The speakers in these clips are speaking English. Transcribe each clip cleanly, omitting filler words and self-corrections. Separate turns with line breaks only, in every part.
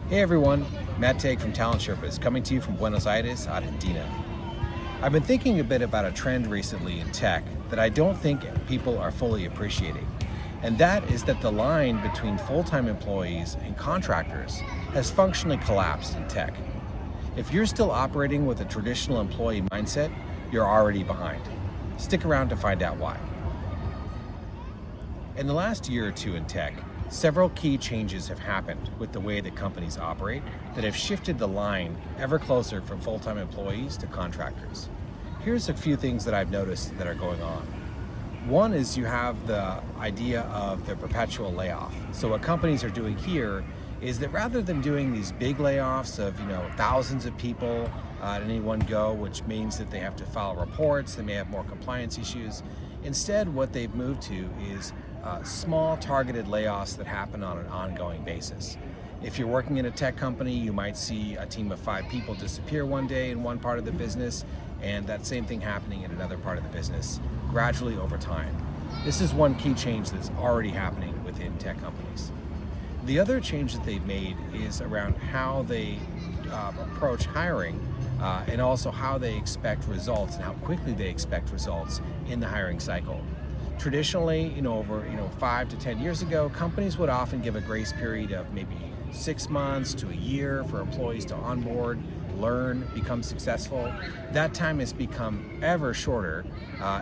Hey everyone, Matt Tague from Talent Sherpas coming to you from Buenos Aires, Argentina. I've been thinking a bit about a trend recently in tech that I don't think people are fully appreciating, and that is that the line between full-time employees and contractors has functionally collapsed in tech. If you're still operating with a traditional employee mindset, you're already behind. Stick around to find out why. In the last year or two in tech, several key changes have happened with the way that companies operate that have shifted the line ever closer from full-time employees to contractors. Here's a few things that I've noticed that are going on. One is you have the idea of the perpetual layoff. So what companies are doing here is that rather than doing these big layoffs of thousands of people at any one go, which means that they have to file reports, they may have more compliance issues, instead what they've moved to is small targeted layoffs that happen on an ongoing basis. If you're working in a tech company, you might see a team of 5 people disappear one day in one part of the business, and that same thing happening in another part of the business gradually over time. This is one key change that's already happening within tech companies. The other change that they've made is around how they approach hiring and also how they expect results and how quickly they expect results in the hiring cycle. Traditionally, over 5 to 10 years ago, companies would often give a grace period of maybe 6 months to a year for employees to onboard, learn, become successful. That time has become ever shorter,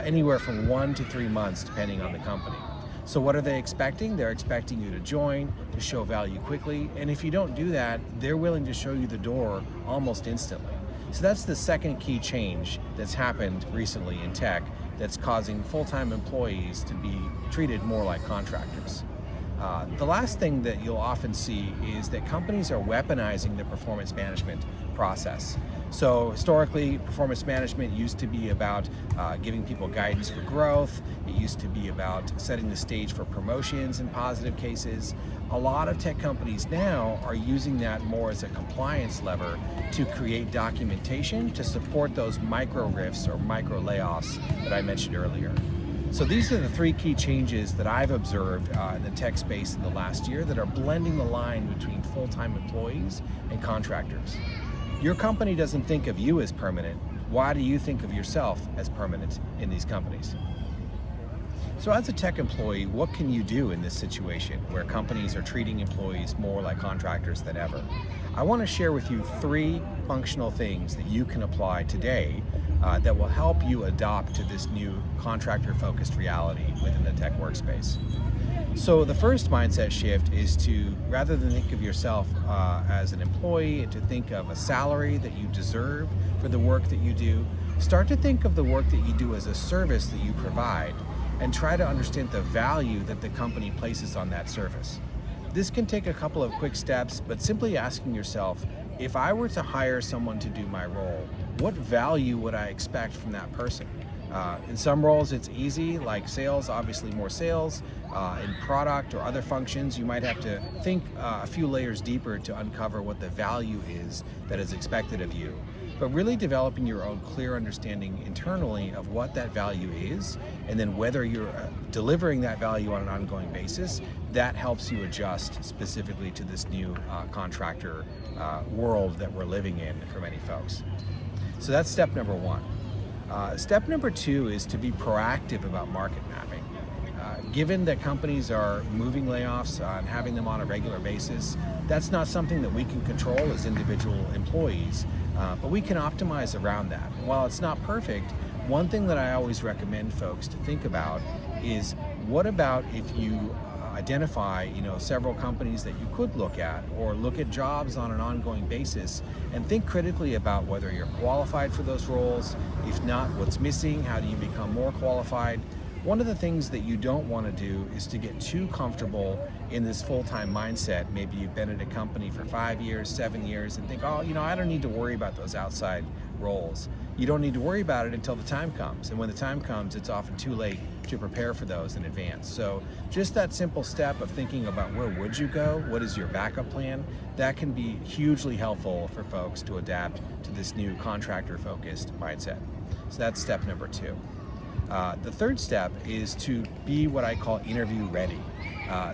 anywhere from 1 to 3 months depending on the company. So what are they expecting? They're expecting you to join, to show value quickly, and if you don't do that, they're willing to show you the door almost instantly. So that's the second key change that's happened recently in tech that's causing full-time employees to be treated more like contractors. The last thing that you'll often see is that companies are weaponizing the performance management process. So historically, performance management used to be about giving people guidance for growth. It used to be about setting the stage for promotions in positive cases. A lot of tech companies now are using that more as a compliance lever to create documentation to support those micro rifts or micro layoffs that I mentioned earlier. So these are the 3 key changes that I've observed in the tech space in the last year that are blending the line between full-time employees and contractors. Your company doesn't think of you as permanent. Why do you think of yourself as permanent in these companies? So as a tech employee, what can you do in this situation where companies are treating employees more like contractors than ever? I want to share with you 3 functional things that you can apply today that will help you adopt to this new contractor-focused reality within the tech workspace. So the first mindset shift is to, rather than think of yourself as an employee and to think of a salary that you deserve for the work that you do, start to think of the work that you do as a service that you provide and try to understand the value that the company places on that service. This can take a couple of quick steps, but simply asking yourself, if I were to hire someone to do my role, what value would I expect from that person? In some roles it's easy, like sales, obviously more sales. In product or other functions, you might have to think a few layers deeper to uncover what the value is that is expected of you. But really developing your own clear understanding internally of what that value is, and then whether you're delivering that value on an ongoing basis, that helps you adjust specifically to this new contractor world that we're living in for many folks. So that's step number 1. Step number 2 is to be proactive about market mapping. Given that companies are moving layoffs and having them on a regular basis, that's not something that we can control as individual employees, but we can optimize around that. And while it's not perfect, one thing that I always recommend folks to think about is, what about if you identify several companies that you could look at, or look at jobs on an ongoing basis and think critically about whether you're qualified for those roles. If not, what's missing? How do you become more qualified? One of the things that you don't want to do is to get too comfortable in this full-time mindset. Maybe you've been at a company for 5 years, 7 years, and think, I don't need to worry about those outside roles. You don't need to worry about it until the time comes. And when the time comes, it's often too late to prepare for those in advance. So just that simple step of thinking about where would you go, what is your backup plan, that can be hugely helpful for folks to adapt to this new contractor-focused mindset. So that's step number 2. The third step is to be what I call interview ready.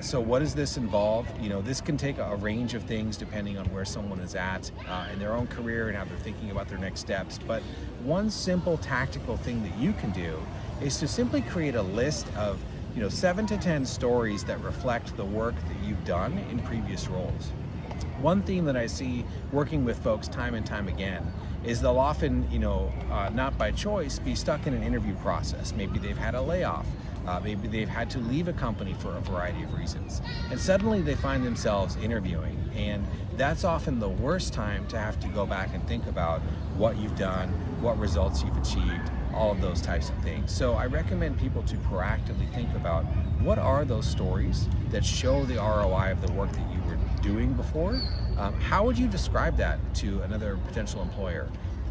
So what does this involve? This can take a range of things depending on where someone is at in their own career and how they're thinking about their next steps. But one simple tactical thing that you can do is to simply create a list of 7 to 10 stories that reflect the work that you've done in previous roles. One theme that I see working with folks time and time again is they'll often, not by choice, be stuck in an interview process. Maybe they've had a layoff. Maybe they've had to leave a company for a variety of reasons. And suddenly they find themselves interviewing. And that's often the worst time to have to go back and think about what you've done, what results you've achieved, all of those types of things. So I recommend people to proactively think about what are those stories that show the ROI of the work that you were doing before. How would you describe that to another potential employer?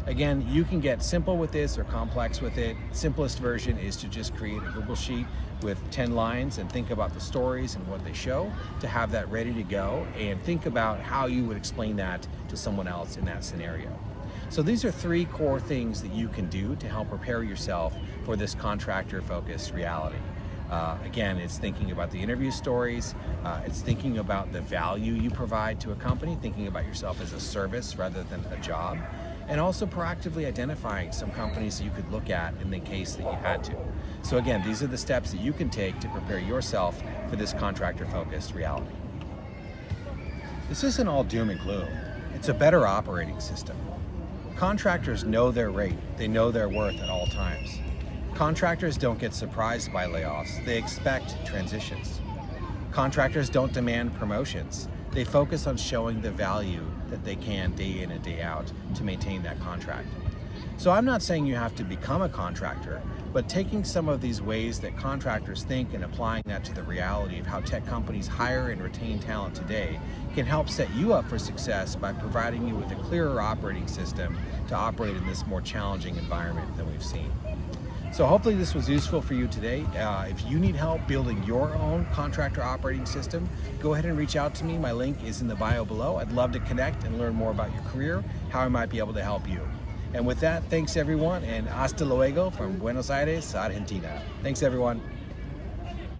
Again, you can get simple with this or complex with it. Simplest version is to just create a Google Sheet with 10 lines and think about the stories and what they show, to have that ready to go and think about how you would explain that to someone else in that scenario. So these are 3 core things that you can do to help prepare yourself for this contractor-focused reality. Again, it's thinking about the interview stories, it's thinking about the value you provide to a company, thinking about yourself as a service rather than a job, and also proactively identifying some companies that you could look at in the case that you had to. So again, these are the steps that you can take to prepare yourself for this contractor-focused reality. This isn't all doom and gloom. It's a better operating system. Contractors know their rate, they know their worth at all times. Contractors don't get surprised by layoffs, they expect transitions. Contractors don't demand promotions. They focus on showing the value that they can day in and day out to maintain that contract. So I'm not saying you have to become a contractor, but taking some of these ways that contractors think and applying that to the reality of how tech companies hire and retain talent today can help set you up for success by providing you with a clearer operating system to operate in this more challenging environment than we've seen. So hopefully this was useful for you today. If you need help building your own contractor operating system, go ahead and reach out to me. My link is in the bio below. I'd love to connect and learn more about your career, how I might be able to help you. And with that, thanks everyone, and hasta luego from Buenos Aires, Argentina. Thanks everyone.